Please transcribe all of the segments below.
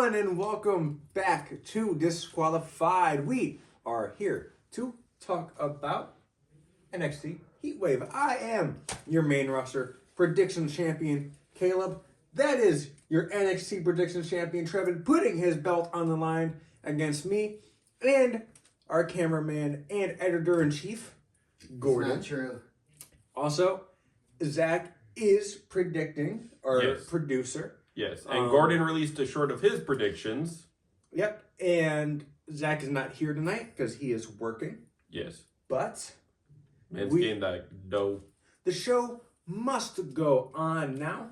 everyone, and welcome back to Disqualified. We are here to talk about NXT Heatwave. I am your main roster prediction champion, Caleb. That is your NXT prediction champion, Trevin, putting his belt on the line against me and our cameraman and editor-in-chief, Gordon. It's not true. Also, Zach is predicting, our producer. Yes, and Gordon released a short of his predictions. Yep, and Zach is not here tonight because he is working. Yes. But Man's getting that dough. The show must go on now.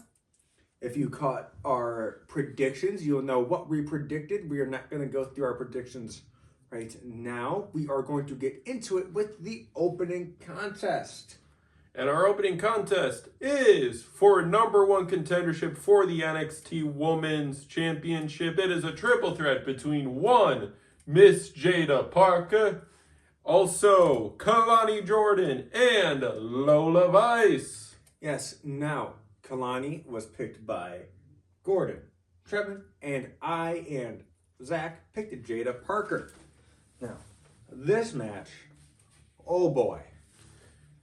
If you caught our predictions, you'll know what we predicted. We are not going to go through our predictions right now. We are going to get into it with the opening contest. And our opening contest is for number one contendership for the NXT Women's Championship. It is a triple threat between one, Miss Jada Parker, also Kalani Jordan, and Lola Vice. Yes, now, Kalani was picked by Gordon, Trevin, and I and Zach picked Jada Parker. Now, this match, oh boy.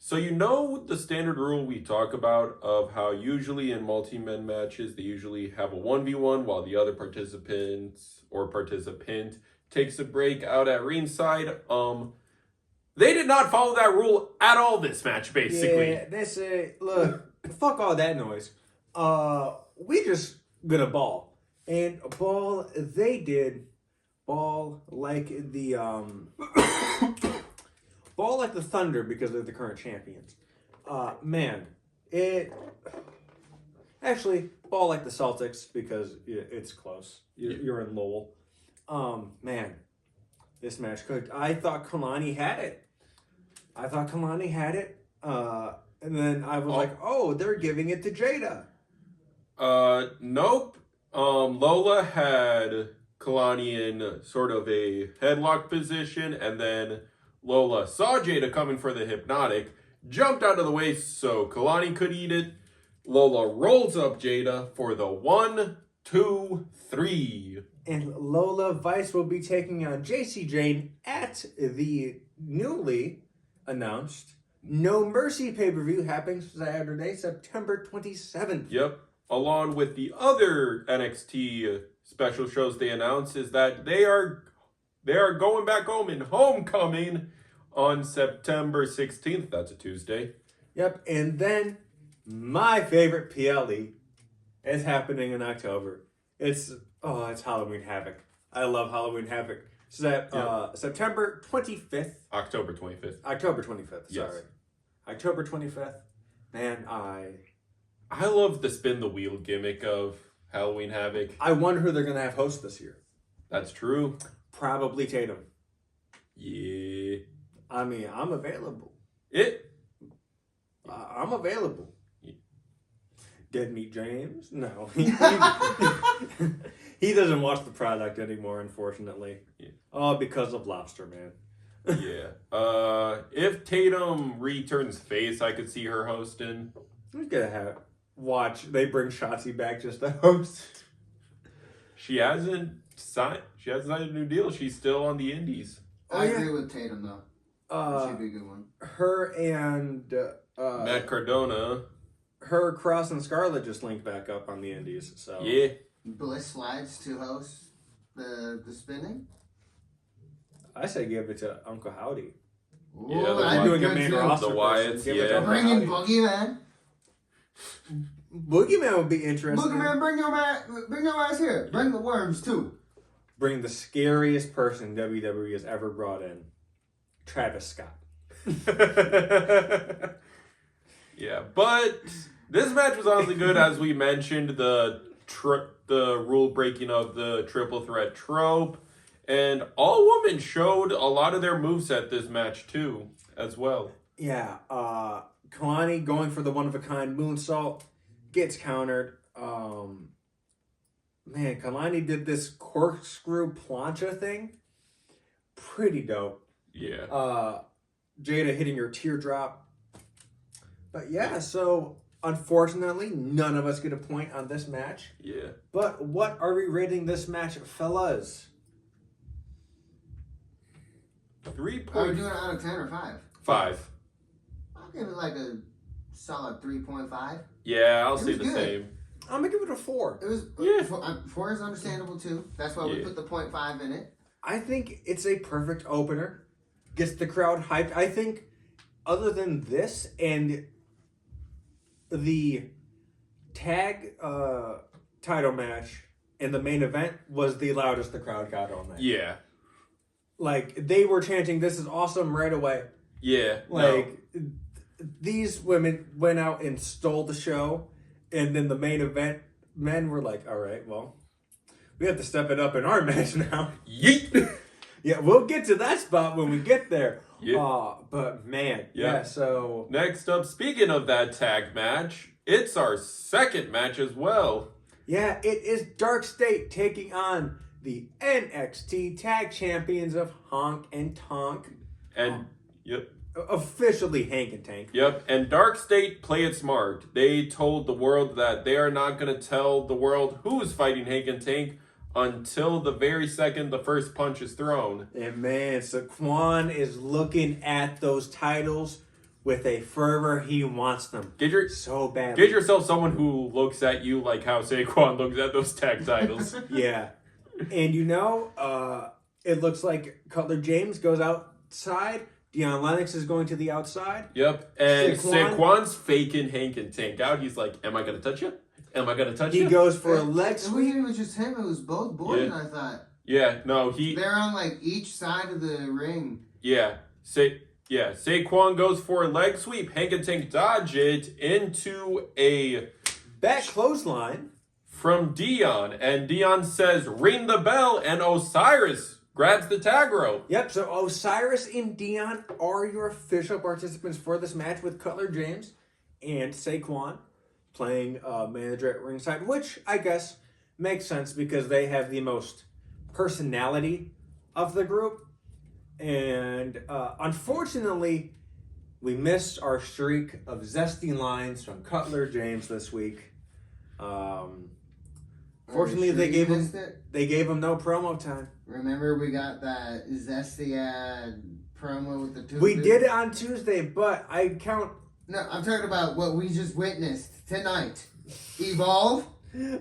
So you know the standard rule we talk about of how usually in multi-men matches, they usually have a 1v1 while the other participant takes a break out at ringside. They did not follow that rule at all this match, basically. Yeah, they say, look, fuck all that noise. We just gonna ball. And ball, they did ball like the, ball like the Thunder because they're the current champions. Actually, ball like the Celtics because it's close. You're in Lowell. This match cooked. I thought Kalani had it. And then I was like, oh, they're giving it to Jada. Nope. Lola had Kalani in sort of a headlock position, and then Lola saw Jada coming for the hypnotic, jumped out of the way so Kalani could eat it. Lola rolls up Jada for the 1, 2, 3. And Lola Vice will be taking on JC Jane at the newly announced No Mercy pay-per-view happening Saturday, September 27th. Yep. Along with the other NXT special shows they announced is that they are going back home in Homecoming on September 16th. That's a Tuesday. Yep, and then my favorite PLE is happening in October. It's Halloween Havoc. I love Halloween Havoc. So that September 25th. October 25th. October 25th, Yes. sorry. October 25th. Man, I love the spin the wheel gimmick of Halloween Havoc. I wonder who they're going to have host this year. That's true. Probably Tatum. Yeah. I mean, I'm available. I'm available. Yeah. Dead Meat James? No. He doesn't watch the product anymore, unfortunately. Yeah. Oh, because of Lobster Man. Yeah. If Tatum returns face, I could see her hosting. We're gonna watch. They bring Shotzi back just to host. She hasn't signed a new deal. She's still on the indies. I agree with Tatum, though. That should be a good one. Her and Matt Cardona. Her, Cross, and Scarlett just linked back up on the indies. So Yeah. Bliss slides to host the spinning. I say give it to Uncle Howdy. Ooh, Yeah, I'm doing a main roster. The Wyatts, Give it to Uncle Bring in Howdy. Boogeyman. Boogeyman would be interesting. Boogeyman, bring your ass here. Bring the worms too. Bring the scariest person WWE has ever brought in, Travis Scott. Yeah, but this match was honestly good. As we mentioned, the rule breaking of the triple threat trope, and all women showed a lot of their moveset this match too, as well. Yeah, Kalani going for the one-of-a-kind moonsault, gets countered. Kalani did this corkscrew plancha thing. Pretty dope. Yeah. Jada hitting her teardrop. But yeah, so Unfortunately, none of us get a point on this match. Yeah. But what are we rating this match, fellas? 3 Are we point doing it out of 10 or 5? 5. I'll give it like a solid 3.5. Yeah, I'll It say was the good. same. I'm gonna give it a 4. It was Yeah. 4 is understandable too. That's why we Yeah. put the 0.5 in it. I think it's a perfect opener. Gets the crowd hyped. I think other than this and the tag title match and the main event was the loudest the crowd got all night. Yeah. Like, they were chanting, "This is awesome," right away. Yeah. Like, these women went out and stole the show, and then the main event men were like, "All right, well, we have to step it up in our match now." Yeet. Yeah, we'll get to that spot when we get there. Yeah. But man, Yeah. so Next up, speaking of that tag match, it's our second match as well. yeah, it is Dark State taking on the NXT Tag Champions of Honk and Tonk. And yep. Officially Hank and Tank. Yep, and Dark State play it smart. They told the world that they are not going to tell the world who's fighting Hank and Tank until the very second the first punch is thrown. And man, Saquon is looking at those titles with a fervor. He wants them so badly. Get yourself someone who looks at you like how Saquon looks at those tag titles. Yeah. And it looks like Cutler James goes outside. Deion Lennox is going to the outside. Yep, and Saquon- Saquon's faking Hank and Tank out. He's like, am I going to touch you? Am I going to touch He you? goes for a leg It wasn't sweep. even just him. It was both boys. Yeah. I thought Yeah, no, he... they're on like each side of the ring. Yeah, Saquon goes for a leg sweep. Hank and Tank dodge it into a... Back clothesline. from Dion, and Dion says, ring the bell, and Osiris grabs the tag rope. Yep, so Osiris and Dion are your official participants for this match with Cutler James and Saquon playing manager at ringside, which I guess makes sense because they have the most personality of the group. And unfortunately, we missed our streak of zesty lines from Cutler James this week. Fortunately, they gave him no promo time. Remember, we got that zesty ad promo with the two. We dudes? did it on Tuesday, but I count. No, I'm talking about what we just witnessed tonight. Evolve.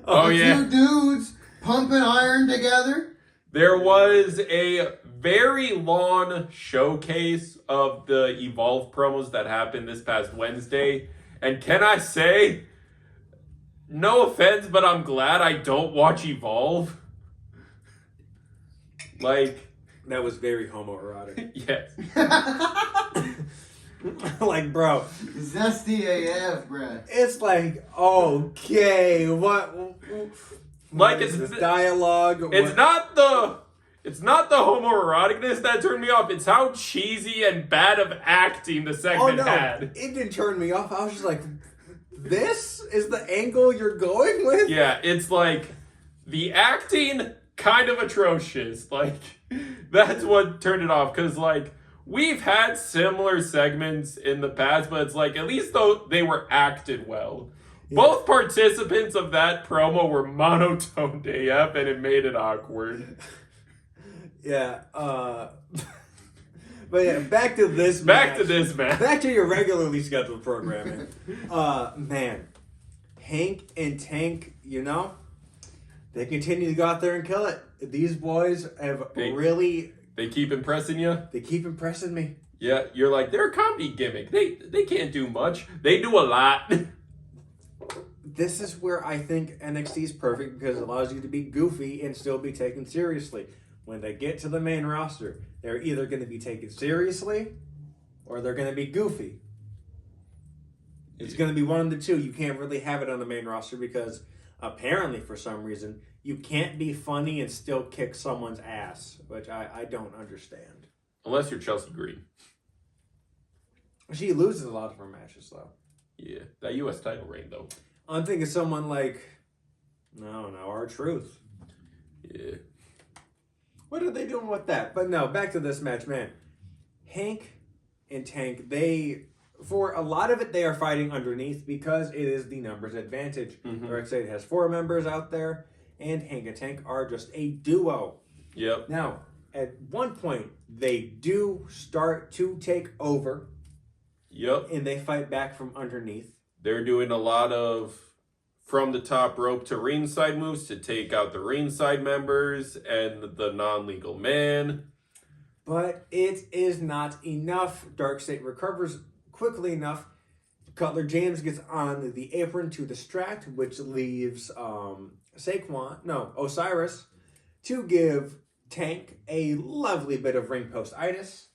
Oh, the yeah. Two dudes pumping iron together. There was a very long showcase of the Evolve promos that happened this past Wednesday. And can I say, no offense, but I'm glad I don't watch Evolve. Like, That was very homoerotic. yes. Like, bro, Zesty AF, bruh. it's like, okay, what Like, is it's this dialogue? It's not the homoeroticness that turned me off. It's how cheesy and bad of acting the Oh segment no, had. it didn't turn me off. I was just like, this is the angle you're going with? Yeah, it's like the acting kind of atrocious. Like, that's what turned it off. Because, like, we've had similar segments in the past, but it's like, at least though they were acted well. Yeah. Both participants of that promo were monotoned AF, and it made it awkward. Yeah. But yeah, back to this Back match. to this, man. Back to your regularly scheduled programming. Man, Hank and Tank, they continue to go out there and kill it. These boys have They keep impressing you. they keep impressing me. Yeah, you're like, they're a comedy gimmick. They can't do much. They do a lot. This is where I think NXT is perfect because it allows you to be goofy and still be taken seriously. When they get to the main roster, they're either going to be taken seriously or they're going to be goofy. It's going to be one of the two. You can't really have it on the main roster because apparently, for some reason, you can't be funny and still kick someone's ass, which I don't understand. Unless you're Chelsea Green. She loses a lot of her matches, though. Yeah, that U.S. title reign, though. I'm thinking someone like, no, R-Truth. Yeah. What are they doing with that? But no, back to this match, man. Hank and Tank, they For a lot of it, they are fighting underneath because it is the numbers advantage. Darkseid has 4 members out there, and Hank and Tank are just a duo. Yep. Now, at one point, they do start to take over. Yep. And they fight back from underneath. They're doing a lot of from the top rope to ringside moves to take out the ringside members and the non-legal man. But it is not enough. Darkseid recovers quickly enough. Cutler James gets on the apron to distract, which leaves Osiris, to give Tank a lovely bit of ring post-itis.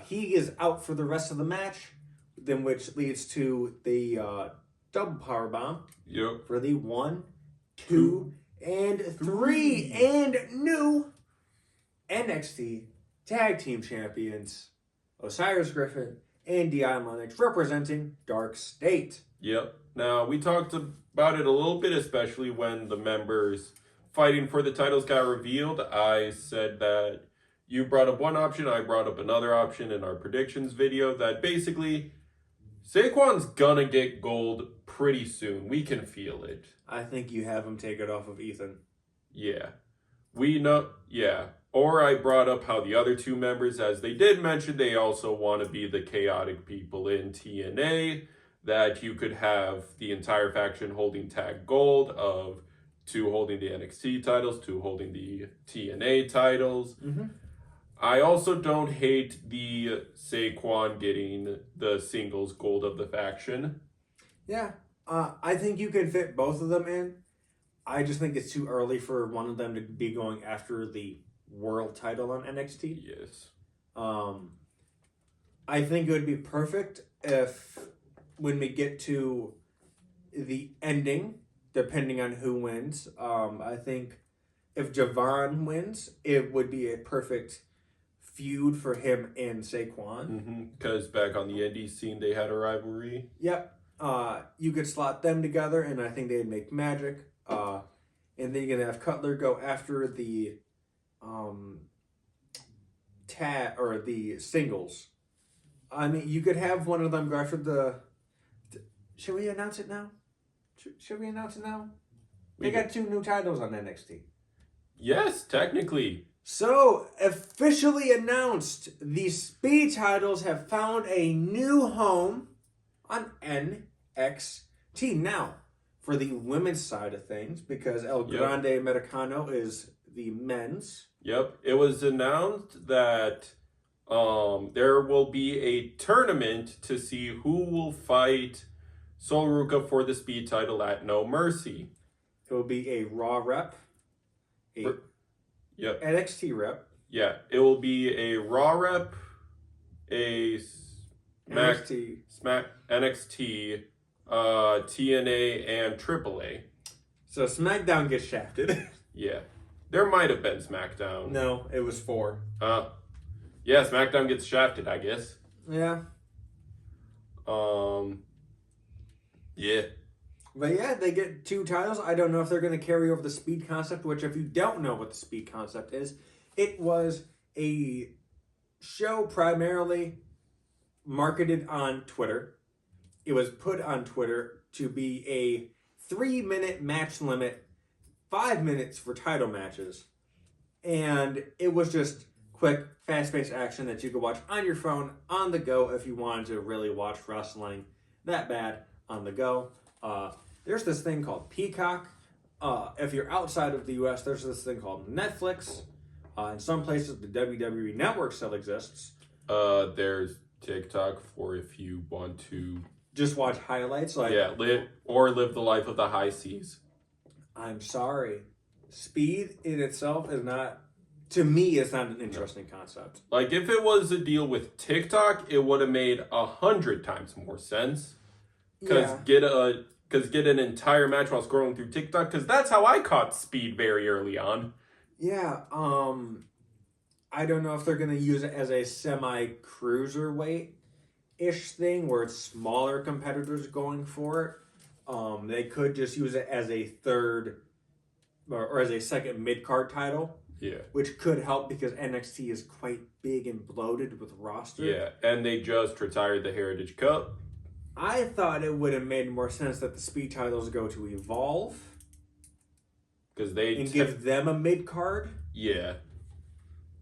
He is out for the rest of the match, then which leads to the double power bomb. Yep. For the 1, 2, and 3 and new NXT Tag Team Champions Osiris Griffin and Dion Lennox representing Dark State. Yep. Now, we talked about it a little bit, especially when the members fighting for the titles got revealed. I said that you brought up one option, I brought up another option in our predictions video, that basically Saquon's gonna get gold pretty soon. We can feel it. I think you have him take it off of Ethan. Yeah. We know, yeah. Or I brought up how the other 2 members, as they did mention, they also want to be the chaotic people in TNA, that you could have the entire faction holding tag gold, of 2 holding the NXT titles, 2 holding the TNA titles. I also don't hate the Saquon getting the singles gold of the faction. Yeah, I think you can fit both of them in. I just think it's too early for one of them to be going after the world title on NXT. Yes. I think it would be perfect if, when we get to the ending, depending on who wins, I think if Javon wins, it would be a perfect feud for him and Saquon. Because back on the indie scene, they had a rivalry. Yep. You could slot them together, and I think they'd make magic. And then you're gonna have Cutler go after the the singles. I mean, you could have one of them go after the. Should we announce it now? Should we announce it now? They got 2 new titles on NXT. Yes, technically. So, officially announced, the Speed titles have found a new home on NXT. Now, for the women's side of things, because El Grande Americano is the men's. Yep. It was announced that there will be a tournament to see who will fight Sol Ruca for the Speed title at No Mercy. It will be a Raw rep, NXT rep. Yeah, it will be a Raw rep, a NXT, TNA, and AAA. So SmackDown gets shafted. Yeah. There might have been SmackDown. No, it was 4. Yeah, SmackDown gets shafted, I guess. Yeah. Yeah. But yeah, they get 2 titles. I don't know if they're going to carry over the Speed concept, which, if you don't know what the Speed concept is, it was a show primarily marketed on Twitter. It was put on Twitter to be a 3-minute match limit, 5 minutes for title matches. And it was just quick, fast-paced action that you could watch on your phone, on the go, if you wanted to really watch wrestling that bad on the go. There's this thing called Peacock. If you're outside of the U.S., there's this thing called Netflix. In some places, the WWE Network still exists. There's TikTok for if you want to just watch highlights. Like, live the life of the high seas. I'm sorry. Speed in itself is not, to me, it's not an interesting concept. Like, if it was a deal with TikTok, it would have made 100 times more sense. Because get an entire match while scrolling through TikTok, because that's how I caught Speed very early on. Yeah, I don't know if they're going to use it as a semi-cruiserweight-ish thing, where it's smaller competitors going for it. They could just use it as a third or as a second mid-card title, Yeah. which could help because NXT is quite big and bloated with roster. Yeah, and they just retired the Heritage Cup. I thought it would have made more sense that the speed titles go to Evolve Because they and give them a mid-card. Yeah.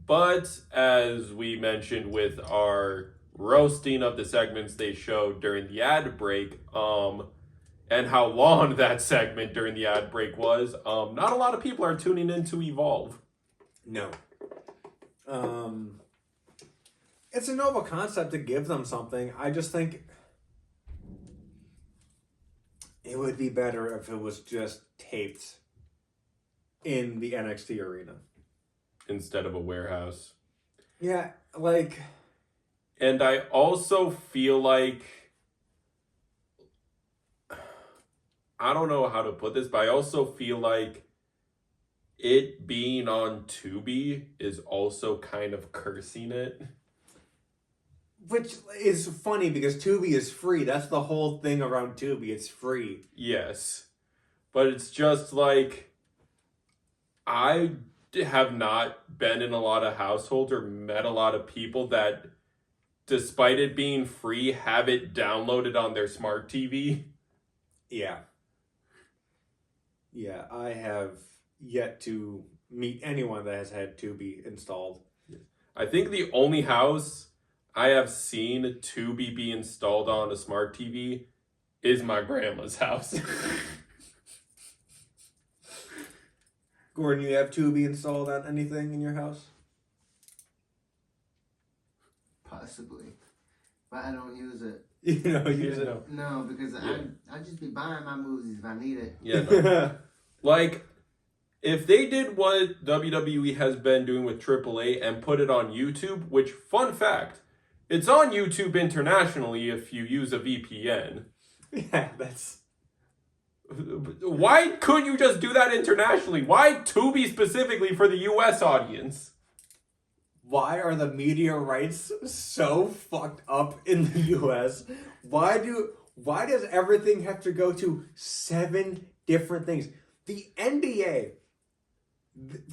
But as we mentioned with our roasting of the segments they showed during the ad break, and how long that segment during the ad break was, not a lot of people are tuning into Evolve. No. It's a novel concept to give them something. I just think it would be better if it was just taped in the NXT arena. Instead of a warehouse. Yeah, like... And I also feel like... I don't know how to put this, but I also feel like it being on Tubi is also kind of cursing it. Which is funny because Tubi is free. That's the whole thing around Tubi. It's free. Yes. But it's just like... I have not been in a lot of households or met a lot of people that, despite it being free, have it downloaded on their smart TV. Yeah. Yeah, I have yet to meet anyone that has had Tubi installed. I think the only house I have seen Tubi be installed on a smart TV is my grandma's house. Gordon, you have Tubi installed on anything in your house? Possibly. But I don't use it. You know, use it. No, because I just be buying my movies if I need it. Yeah, no. Like, if they did what WWE has been doing with AAA and put it on YouTube, which, fun fact, it's on YouTube internationally if you use a VPN. Yeah, that's... Why couldn't you just do that internationally? Why Tubi specifically for the US audience? Why are the media rights so fucked up in the US? Why does everything have to go to 7 different things? The NBA,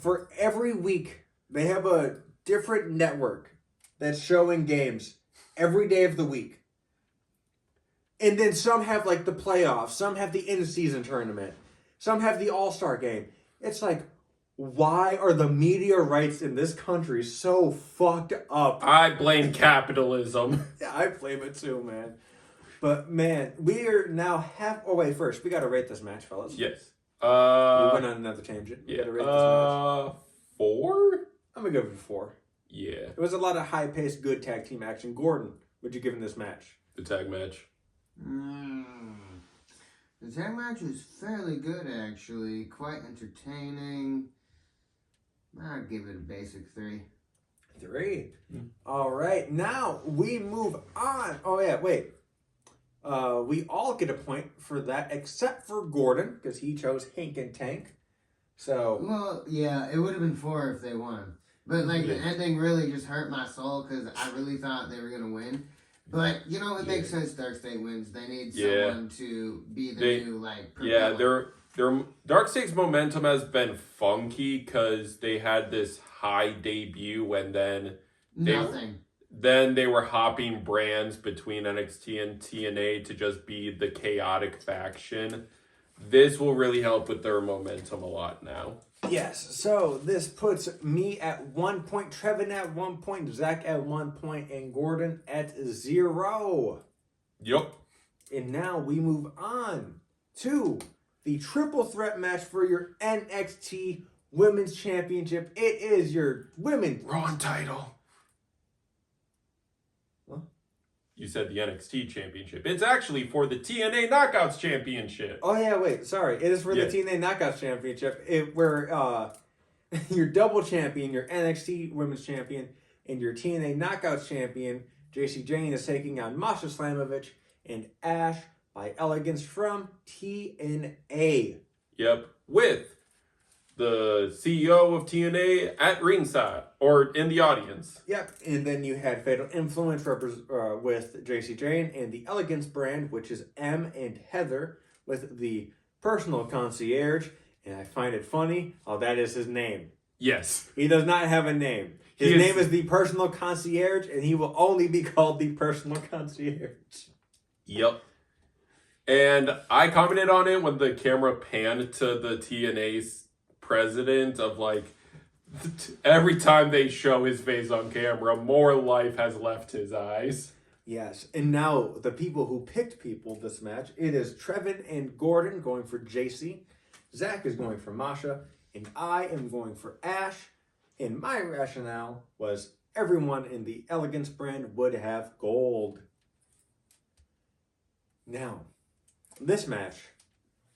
for every week, they have a different network that's showing games every day of the week. And then some have like the playoffs, some have the in-season tournament, some have the All-Star game. It's like, why are the media rights in this country so fucked up? I blame capitalism. Yeah, I blame it too, man. But man, we are now Oh wait, first we gotta rate this match, fellas. Yes. We went on another tangent. We Yeah. gotta rate this match. 4? I'm gonna give it a 4. Yeah. It was a lot of high-paced, good tag team action. Gordon, what'd you give in this match? The tag match. The tag match was fairly good, actually. Quite entertaining. I'd give it a basic 3. 3. All right, now we move on. Oh yeah, wait. We all get a point for that, except for Gordon, because he chose Hank and Tank. So... Well, yeah, it would have been 4 if they won. But, like, the ending really just hurt my soul, because I really thought they were going to win. But, you know, it makes sense Dark State wins. They need someone to be the new, like, propeller. Their Dark State's momentum has been funky, because they had this high debut, and then... Then they were hopping brands between NXT and TNA to just be the chaotic faction. This will really help with their momentum a lot now. Yes, so this puts me at 1 point, Trevin at 1 point, Zach at 1 point, and Gordon at 0. Yep. And now we move on to the triple threat match for your NXT Women's Championship. It is your women's Raw title. What? You said the NXT Championship. It's actually for the TNA Knockouts Championship. Oh yeah, wait, sorry. It is for the TNA Knockouts Championship. Where your double champion, your NXT Women's Champion, and your TNA Knockouts Champion, JC Jane, is taking on Masha Slamovich and Ash by Elegance from TNA. Yep, with the CEO of TNA at ringside, or in the audience. Yep, and then you had Fatal Influence with JC Jane, and the Elegance brand, which is M and Heather, with the Personal Concierge, And I find it funny. Oh, that is his name. Yes. He does not have a name. His name is the Personal Concierge, and he will only be called the Personal Concierge. Yep. And I commented on it when the camera panned to the TNA's president of like, every time they show his face on camera, more life has left his eyes. Yes, and now the people who picked people this match, it is Trevin and Gordon going for JC. Zach is going for Masha, and I am going for Ash. And my rationale was everyone in the Elegance brand would have gold. Now, this match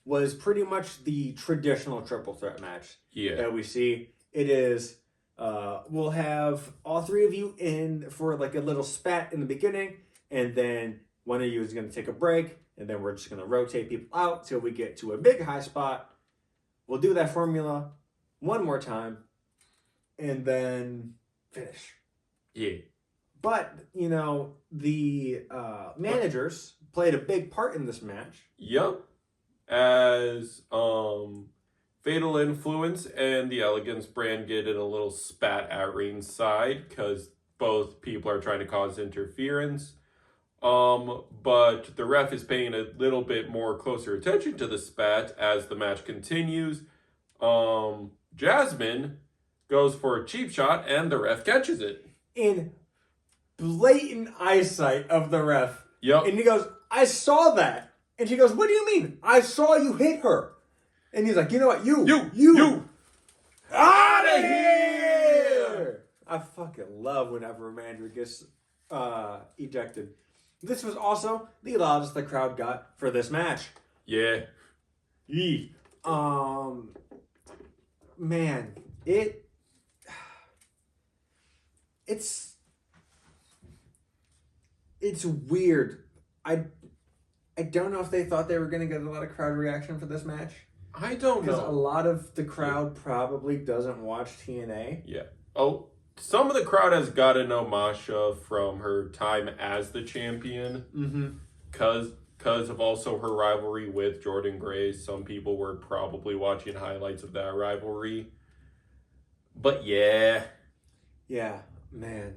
was pretty much the traditional triple threat match that we see. It is, we'll have all three of you in for like a little spat in the beginning, and then one of you is going to take a break, and then we're just going to rotate people out till we get to a big high spot. We'll do that formula one more time, and then finish. Yeah. But, you know, the managers played a big part in this match. Yep. As Fatal Influence and the Elegance brand get in a little spat at ringside because both people are trying to cause interference. But the ref is paying a little bit more closer attention to the spat as the match continues. Jasmine goes for a cheap shot and the ref catches it. In blatant eyesight of the ref. Yep. And he goes, I saw that. And she goes, what do you mean? I saw you hit her. And he's like, you know what? You. Out of here! I fucking love whenever a manager gets ejected. This was also the loudest the crowd got for this match. Yeah. Yee. Man, it's weird. I don't know if they thought they were going to get a lot of crowd reaction for this match. I don't Because know. a lot of the crowd probably doesn't watch TNA. Yeah. Oh, some of the crowd has got to know Masha from her time as the champion. Mm-hmm. Because of also her rivalry with Jordan Grace. Some people were probably watching highlights of that rivalry. But yeah. Yeah, man.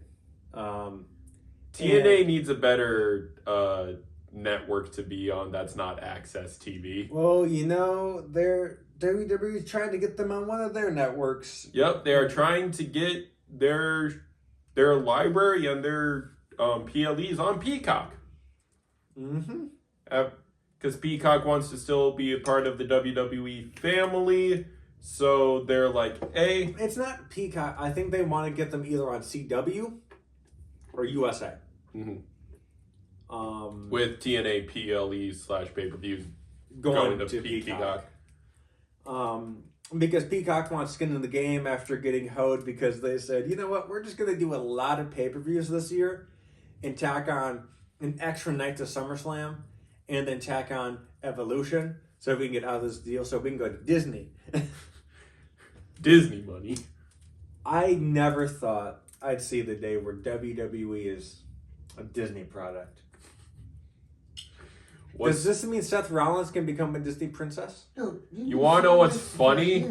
TNA needs a better network to be on that's not Access TV. Well, you know, WWE's trying to get them on one of their networks. Yep, they are trying to get their library and their PLEs on Peacock. Mm-hmm. Because Peacock wants to still be a part of the WWE family. So they're like, hey. It's not Peacock. I think they want to get them either on CW or USA. Mm-hmm. With TNA PLE / pay-per-views going to Peacock. Because Peacock wants skin in the game after getting hoed because they said, you know what, we're just going to do a lot of pay-per-views this year and tack on an extra night to SummerSlam and then tack on Evolution so we can get out of this deal so we can go to Disney. Disney money. I never thought I'd see the day where WWE is a Disney product. Does this mean Seth Rollins can become a Disney princess? Dude, you want to know what's funny?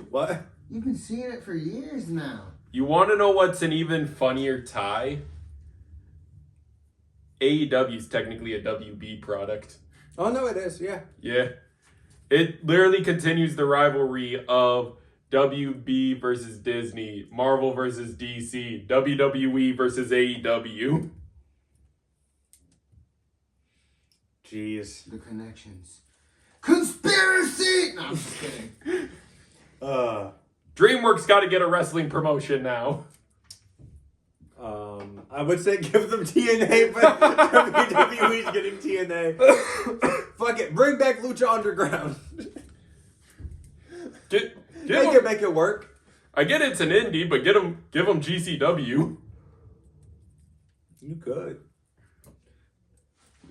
What? You've been seeing it for years now. You want to know what's an even funnier tie? AEW is technically a WB product. Oh, no, it is, yeah. Yeah. It literally continues the rivalry of WB versus Disney, Marvel versus DC, WWE versus AEW. Jeez. The connections. Conspiracy! No, I'm just kidding. DreamWorks got to get a wrestling promotion now. I would say give them TNA, but WWE's getting TNA. Fuck it, bring back Lucha Underground. Make it work. I get it's an indie, but give them GCW. You could.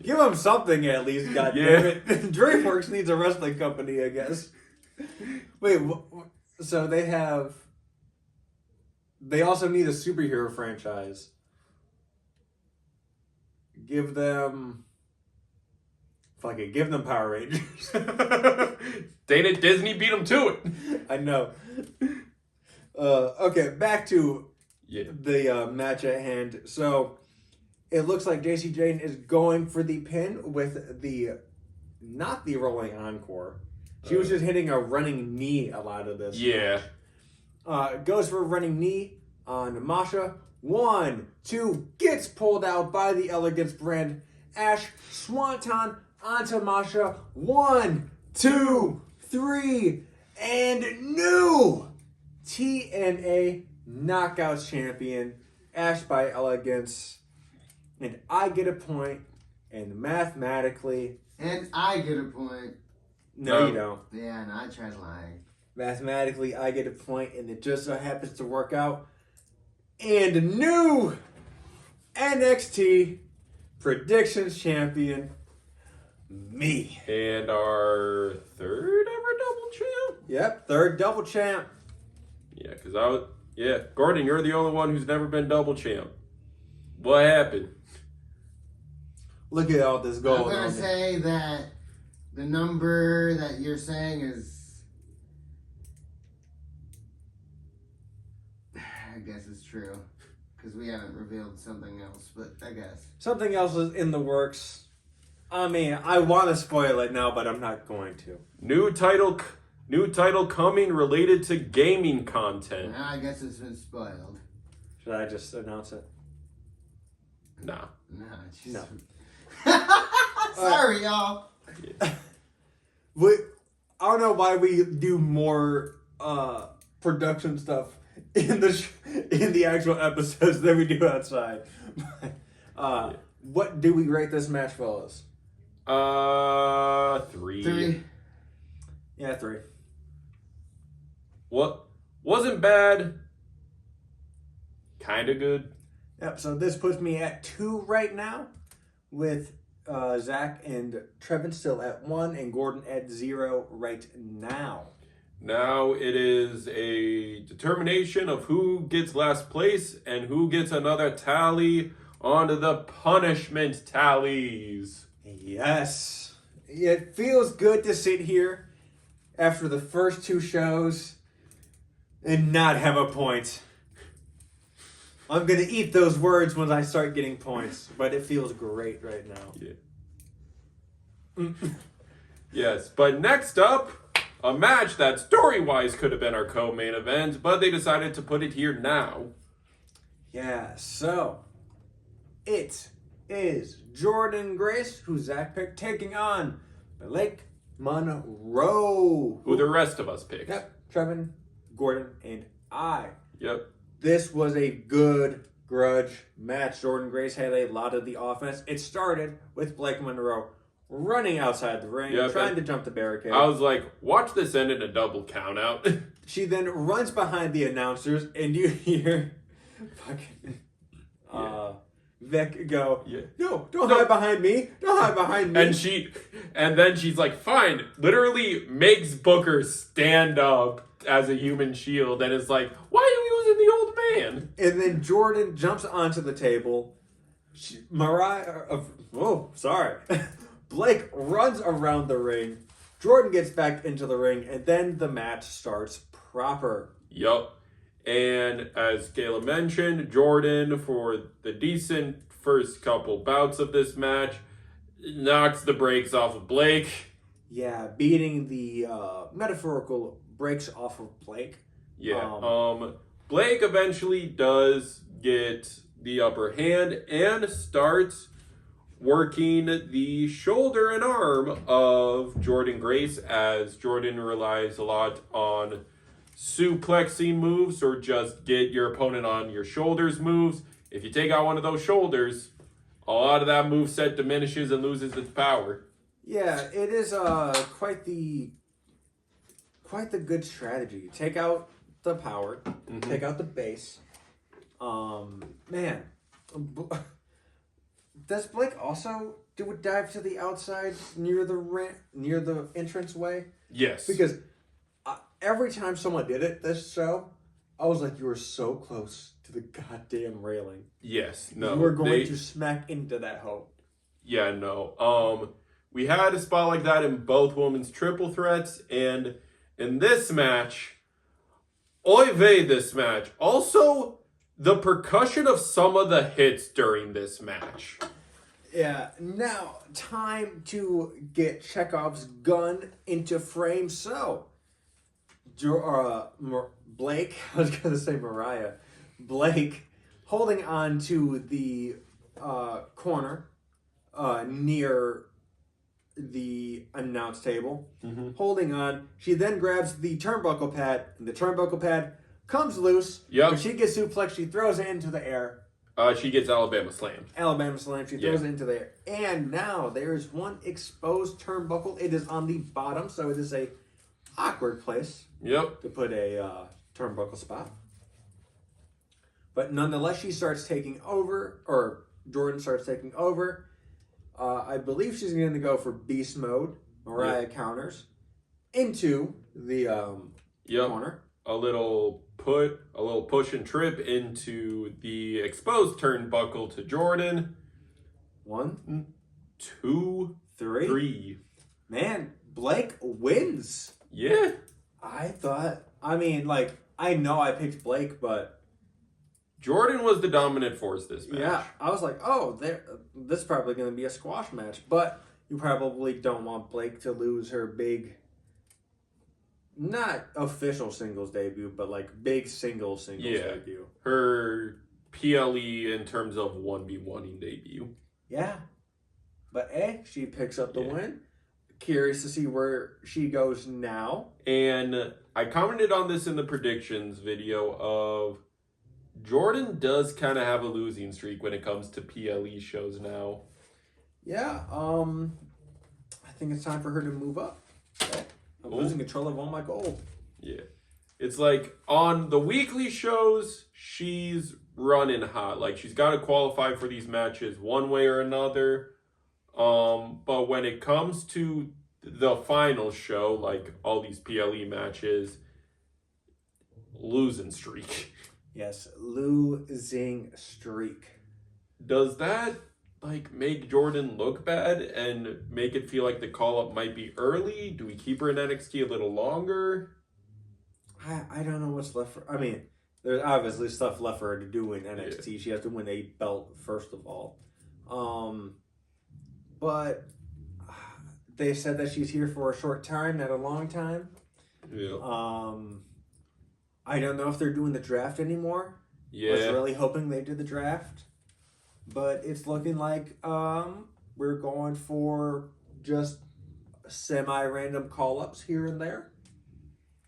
Give them something at least, goddammit. Yeah. DreamWorks needs a wrestling company, I guess. Wait, so they also need a superhero franchise. Give them Fucking give them Power Rangers. Dang it, Disney beat them to it. I know. Okay, back to the match at hand. So it looks like JC Jane is going for the pin with not the rolling encore. She was just hitting a running knee a lot of this. Yeah. Goes for a running knee on Masha. 1, 2, gets pulled out by the Elegance brand. Ash Swanton onto Masha. 1, 2, 3, and new TNA Knockouts champion, Ash by Elegance. And I get a point, and mathematically... And I get a point. No, you don't. Yeah, and I tried lying. Mathematically, I get a point, and it just so happens to work out. And new NXT Predictions champion, me. And our third ever double champ? Yep, third double champ. Yeah, because Gordon, you're the only one who's never been double champ. What happened? Look at all this going on. I'm going to say that the number that you're saying is... I guess it's true. Because we haven't revealed something else, but I guess. Something else is in the works. I mean, I want to spoil it now, but I'm not going to. New title coming related to gaming content. I guess it's been spoiled. Should I just announce it? Nah. No, just... No. Sorry, y'all. I don't know why we do more production stuff in the actual episodes than we do outside. What do we rate this match, fellas? 3. 3. Yeah, 3. What wasn't bad. Kind of good. Yep. So this puts me at 2 right now, with Zach and Trevin still at 1 and Gordon at 0 right now. Now it is a determination of who gets last place and who gets another tally onto the punishment tallies. Yes. It feels good to sit here after the first 2 shows and not have a point. I'm going to eat those words when I start getting points, but it feels great right now. Yeah. Yes, but next up, a match that story-wise could have been our co-main event, but they decided to put it here now. Yeah, so it is Jordan Grace, who Zach picked, taking on Blake Monroe. Who the rest of us picked. Yep, Trevin, Gordon, and I. Yep. This was a good grudge match. Jordan Grace had a lot of the offense. It started with Blake Monroe running outside the ring, trying to jump the barricade. I was like, watch this end in a double count out. She then runs behind the announcers, and you hear fucking Vic go, no, don't hide behind me. Don't hide behind me. And then she's like, fine. Literally makes Booker stand up as a human shield and is like, why are you using the old man? And then Jordan jumps onto the table. Blake runs around the ring. Jordan gets back into the ring, and then the match starts proper. Yup. And as Kayla mentioned, Jordan, for the decent first couple bouts of this match, knocks the brakes off of Blake. Yeah, beating the metaphorical brakes off of Blake. Yeah. Blake eventually does get the upper hand and starts working the shoulder and arm of Jordan Grace, as Jordan relies a lot on suplexing moves or just get your opponent on your shoulders moves. If you take out one of those shoulders, a lot of that moveset diminishes and loses its power. Yeah, it is quite the good strategy. Take out the power, take out the base. Man, does Blake also do a dive to the outside near the entranceway? Yes. Because every time someone did it this show, I was like, you were so close to the goddamn railing. Yes. No. You were going to smack into that hoe. Yeah, no. We had a spot like that in both women's triple threats, and in this match, oy vey this match. Also, the percussion of some of the hits during this match. Yeah, now time to get Chekhov's gun into frame. So, Blake, I was going to say Mariah, Blake holding on to the corner near the announce table, holding on. She then grabs the turnbuckle pad, and the turnbuckle pad comes loose. Yep. When she gets suplexed, she throws it into the air. She gets Alabama slammed. Alabama slam. She throws it into the air. And now there is one exposed turnbuckle. It is on the bottom, so it is a awkward place Yep. to put a turnbuckle spot. But nonetheless, she starts taking over, or Jordan starts taking over. I believe she's going to go for beast mode. Mariah counters into the corner. A little push and trip into the exposed turnbuckle to Jordan. 1, 2, 3. Man, Blake wins. Yeah. I know I picked Blake, but Jordan was the dominant force this match. yeah, I was like, this is probably going to be a squash match. But you probably don't want Blake to lose her big, not official singles debut, but like big singles debut. Her PLE in terms of 1v1ing debut. Yeah. But she picks up the win. Curious to see where she goes now. And I commented on this in the predictions video of Jordan does kind of have a losing streak when it comes to PLE shows now. Yeah, I think it's time for her to move up. I'm losing control of all my gold. Yeah. It's like on the weekly shows, she's running hot. Like she's got to qualify for these matches one way or another. But when it comes to the final show, like all these PLE matches, losing streak. Yes, losing streak. Does that like make Jordan look bad and make it feel like the call-up might be early? Do we keep her in NXT a little longer? I don't know what's left for... I mean, there's obviously stuff left for her to do in NXT. Yeah. She has to win a belt, first of all. But they said that she's here for a short time, not a long time. Yeah. I don't know if they're doing the draft anymore. Yeah. I was really hoping they did the draft. But it's looking like we're going for just semi-random call-ups here and there.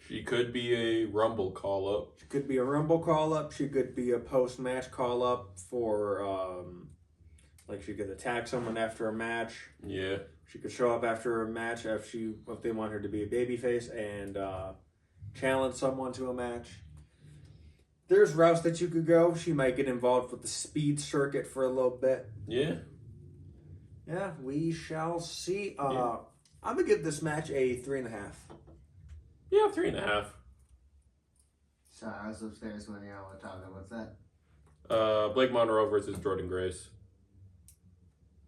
She could be a Rumble call-up. She could be a Rumble call-up. She could be a post-match call-up for, like she could attack someone after a match. Yeah. She could show up after a match if they want her to be a babyface and challenge someone to a match. There's routes that you could go. She might get involved with the speed circuit for a little bit. Yeah. Yeah, we shall see. I'm going to give this match a 3.5. Yeah, 3.5. Sorry, I was upstairs when y'all were talking. What's that? Blake Monroe versus Jordan Grace.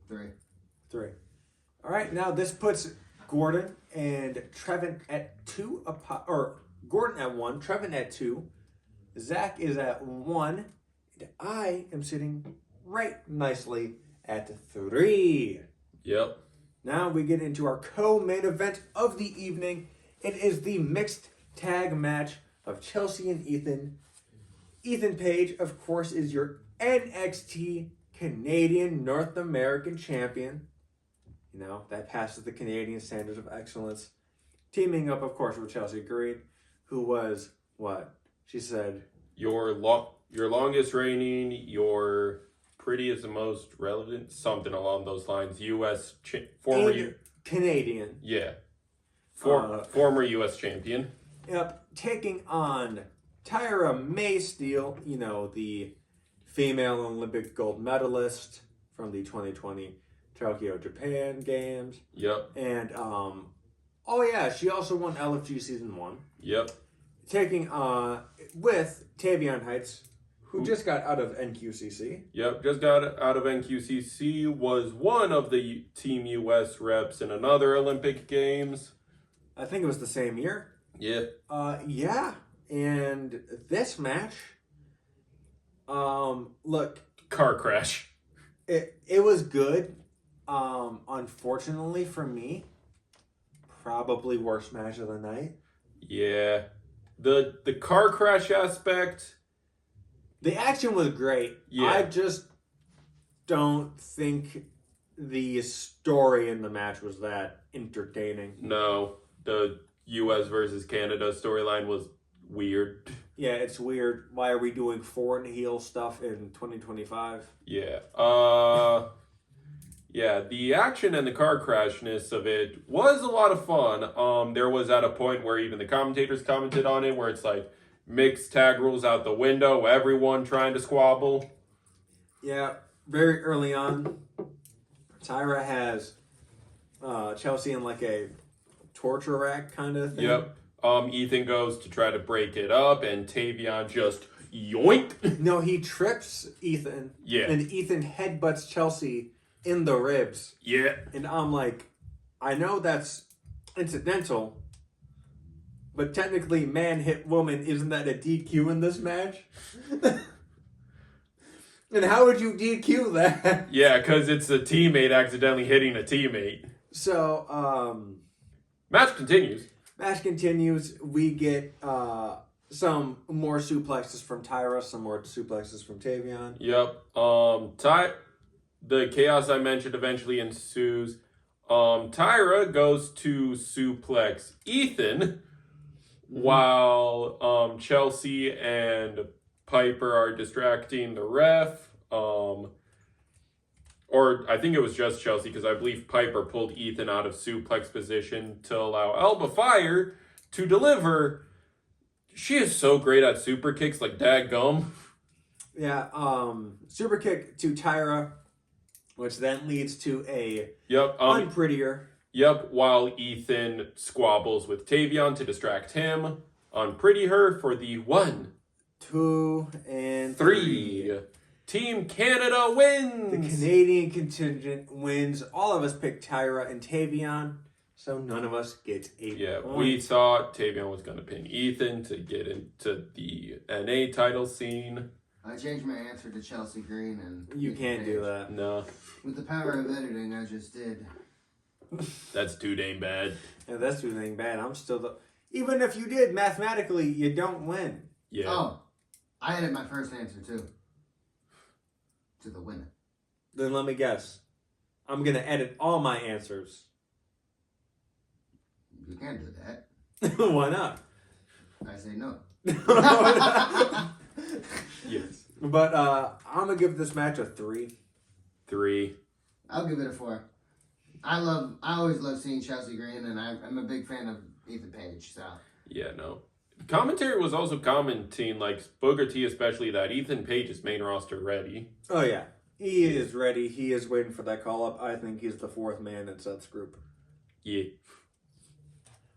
3. All right, now this puts Gordon and Trevin at 2, or Gordon at 1, Trevin at 2. Zach is at 1, and I am sitting right nicely at 3. Yep. Now we get into our co-main event of the evening. It is the mixed tag match of Chelsea and Ethan. Ethan Page, of course, is your NXT Canadian North American champion. You know, that passes the Canadian standards of excellence. Teaming up, of course, with Chelsea Green, who was, what? She said, Your longest reigning, your prettiest and most relevant, something along those lines. Canadian. Yeah. Former U.S. champion. Yep. Taking on Tyra May Steele, you know, the female Olympic gold medalist from the 2020 Tokyo, Japan Games. Yep. And, she also won LFG Season 1. Yep. Taking with Tavion Heights, who just got out of NQCC. Yep, just got out of NQCC, was one of the Team US reps in another Olympic Games. I think it was the same year. Yeah. Yeah. And this match, look, Car crash. it was good. Unfortunately for me, probably worst match of the night. Yeah. The car crash aspect. The action was great. Yeah. I just don't think the story in the match was that entertaining. No, the US versus Canada storyline was weird. Yeah, it's weird. Why are we doing foreign heel stuff in 2025? Yeah. Yeah, the action and the car crashness of it was a lot of fun. There was at a point where even the commentators commented on it, where it's like mixed tag rules out the window, everyone trying to squabble. Yeah, very early on, Tyra has Chelsea in like a torture rack kind of thing. Yep. Ethan goes to try to break it up, and Tavion just yoink. No, he trips Ethan. Yeah. And Ethan headbutts Chelsea in the ribs. Yeah. And I'm like, I know that's incidental, but technically man hit woman, isn't that a DQ in this match? And how would you DQ that? Yeah, because it's a teammate accidentally hitting a teammate. So, Match continues. match continues. We get some more suplexes from Tyra, some more suplexes from Tavion. Yep. The chaos I mentioned eventually ensues. Tyra goes to suplex Ethan while Chelsea and Piper are distracting the ref. Or I think it was just Chelsea, because I believe Piper pulled Ethan out of suplex position to allow Elba Fire to deliver. She is so great at super kicks, like dadgum. Yeah, super kick to Tyra, which then leads to a Yep. unprettier. Yep. While Ethan squabbles with Tavion to distract him, unpretty her for the 1, 2, and 3. Team Canada wins. The Canadian contingent wins. All of us picked Tyra and Tavion, so none of us get a point. We thought Tavion was going to pin Ethan to get into the NA title scene. I changed my answer to Chelsea Green, and You can't do that. No, with the power of editing, I just did. that's too dang bad. Yeah, that's too dang bad. I'm still the. Even if you did, mathematically, you don't win. Yeah. Oh, I added my first answer too. To the winner. Then let me guess. I'm gonna edit all my answers. You can't do that. Why not? I say no. Yes. But I'm gonna give this match a 3. 3. I'll give it a 4. I always love seeing Chelsea Green, and I'm a big fan of Ethan Page. So Yeah, no. Commentary was also commenting, like Booker T especially, that Ethan Page is main roster ready. Oh yeah, he is ready. He is waiting for that call up. I think he's the 4th man in Seth's group. Yeah.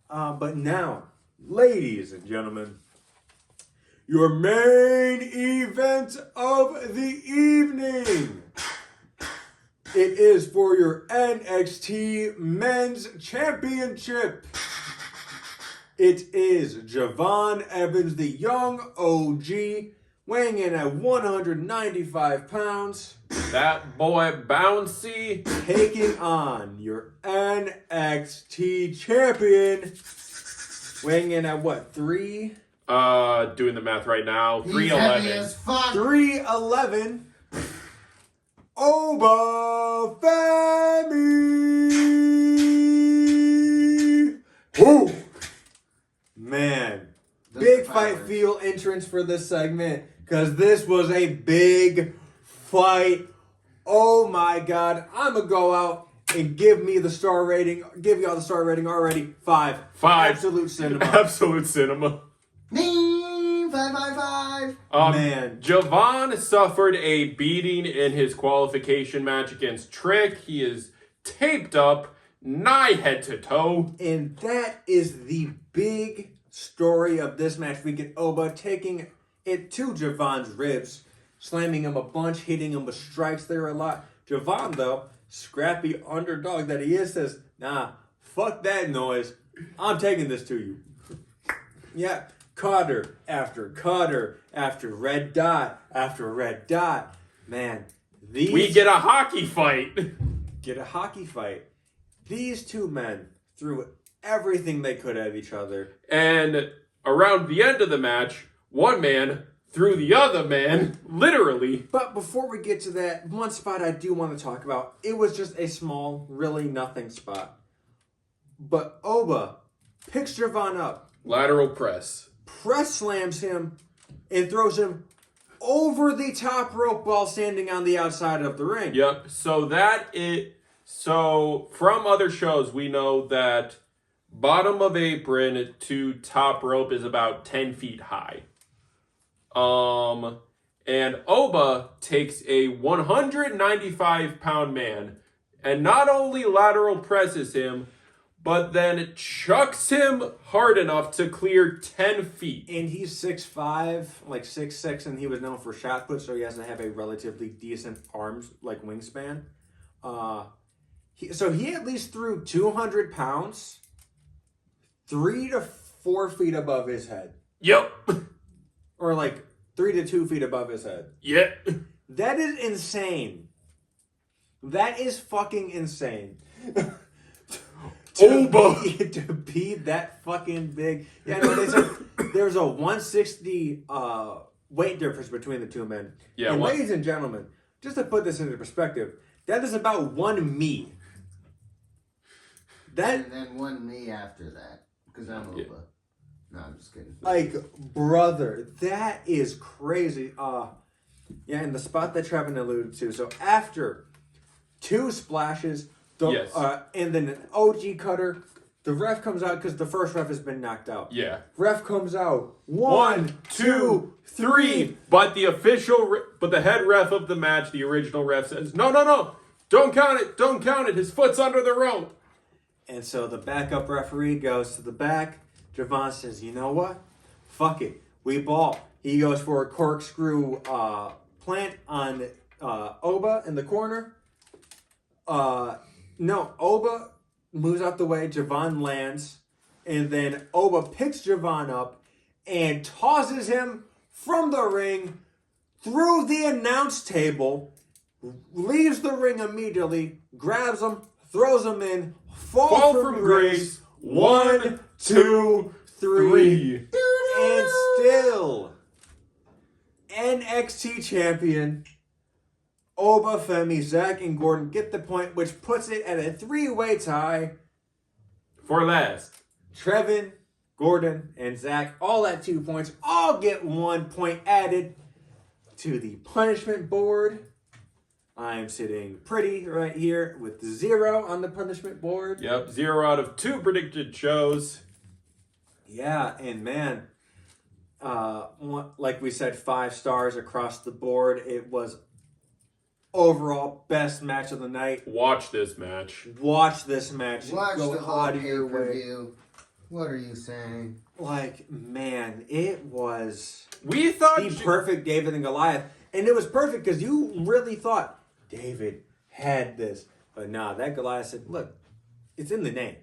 But now, ladies and gentlemen, your main event of the evening. It is for your NXT Men's Championship. It is Javon Evans, the young OG, weighing in at 195 pounds. That boy bouncy. Taking on your NXT champion, weighing in at what, 3? Doing the math right now. he's heavy 311. as fuck. 311. Oba Femi. Woo! Man, big fight feel entrance for this segment, because this was a big fight. Oh my God. I'm going to go out and give me the star rating. Give y'all the star rating already. 5. 5. Absolute cinema. Absolute cinema. 555. Man. Javon suffered a beating in his qualification match against Trick. He is taped up, nigh head to toe. And that is the big story of this match. We get Oba taking it to Javon's ribs, slamming him a bunch, hitting him with strikes there a lot. Javon, though, scrappy underdog that he is, says, nah, fuck that noise. I'm taking this to you. Yeah, cutter after red dot after red dot. Man, we get a hockey fight. Get a hockey fight. These two men threw everything they could at each other. And around the end of the match, one man threw the other man, literally. But before we get to that, one spot I do want to talk about, it was just a small, really nothing spot. But Oba picks Javon up. Lateral press. Press slams him and throws him over the top rope while standing on the outside of the ring. Yep. So from other shows, we know that bottom of apron to top rope is about 10 feet high. And Oba takes a 195-pound man and not only lateral presses him, but then chucks him hard enough to clear 10 feet. And he's 6'5", like 6'6", and he was known for shot put, so he has to have a relatively decent arms, like wingspan. So he at least threw 200 pounds 3 to 4 feet above his head. Yep. Or like 3 to 2 feet above his head. Yeah. That is insane. That is fucking insane. to be that fucking big. Yeah, no, they said there's a 160 weight difference between the two men. Yeah, and ladies and gentlemen, just to put this into perspective, that is about one me. And then one me after that, because I'm Oba. No, I'm just kidding. Like, brother, that is crazy. Yeah, and the spot that Trevin alluded to. So after 2 splashes, and then an OG cutter, the ref comes out because the first ref has been knocked out. Yeah. Ref comes out. 1, 2, 3. But but the head ref of the match, the original ref, says, no, don't count it. His foot's under the rope. And so the backup referee goes to the back. Javon says, you know what? Fuck it. We ball. He goes for a corkscrew plant on Oba in the corner. No, Oba moves out the way. Javon lands. And then Oba picks Javon up and tosses him from the ring through the announce table. Leaves the ring immediately. Grabs him. Throws him in. Fall from grace. 1, 2, 3. And still, NXT champion Oba, Femi, Zach, and Gordon get the point, which puts it at a 3-way tie. For last. Trevin, Gordon, and Zach all at 2 points. All get 1 point added to the punishment board. I'm sitting pretty right here with 0 on the punishment board. Yep, 0 out of 2 predicted shows. Yeah, and man, like we said, 5 stars across the board. It was overall best match of the night. Watch this match. Watch the whole pay-per-view. What are you saying? Like, man, it was We thought the perfect David and Goliath. And it was perfect because you really thought David had this. But nah, that Goliath said, look, it's in the name.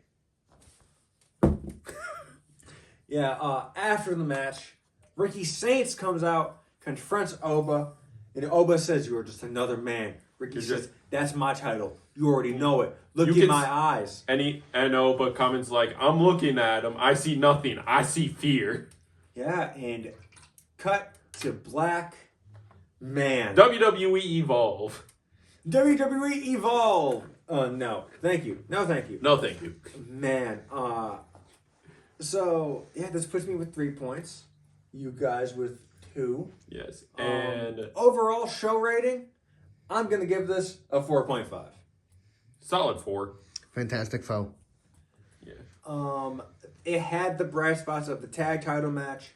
Yeah, after the match, Ricky Saints comes out, confronts Oba, and Oba says, "You are just another man." Ricky says, "That's my title. You already know it. Look in my eyes." And Oba comments like, "I'm looking at him. I see nothing. I see fear." Yeah, and cut to black. Man. WWE Evolve. WWE Evolve. No. Thank you. No, thank you. No, thank you. Man, so, yeah, this puts me with 3 points. You guys with 2. Yes. And overall show rating, I'm going to give this a 4.5. Solid 4. Fantastic foe. Yeah. It had the bright spots of the tag title match,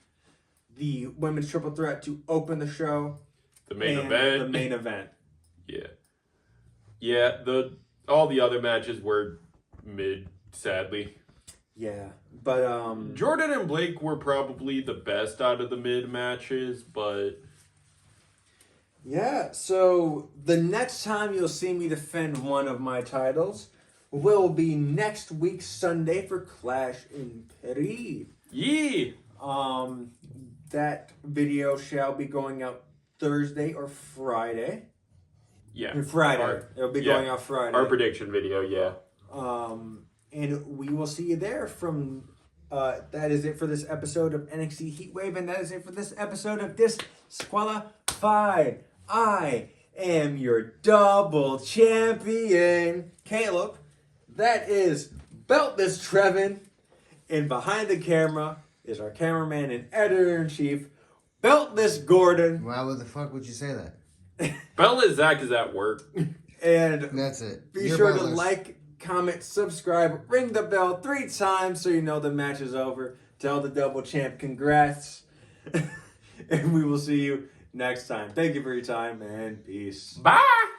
the women's triple threat to open the show, the main event. The main event. Yeah. Yeah, all the other matches were mid, sadly. Yeah, but Jordan and Blake were probably the best out of the mid matches, but yeah. So the next time you'll see me defend one of my titles will be next week Sunday for Clash in Paris. yee. That video shall be going out Thursday or Friday. Yeah. Friday. It'll be going out Friday. Our prediction video, yeah. And we will see you there from that is it for this episode of NXT Heatwave, and that is it for this episode of Disqualified. I am your double champion, Caleb. That is Beltless Trevin. And behind the camera is our cameraman and editor-in-chief, Beltless Gordon. Why the fuck would you say that? Bella Zach is at work. And That's it. be You're sure Beltless. to like, comment, subscribe, ring the bell 3 times so you know the match is over. Tell the double champ congrats. And we will see you next time. Thank you for your time and peace. Bye.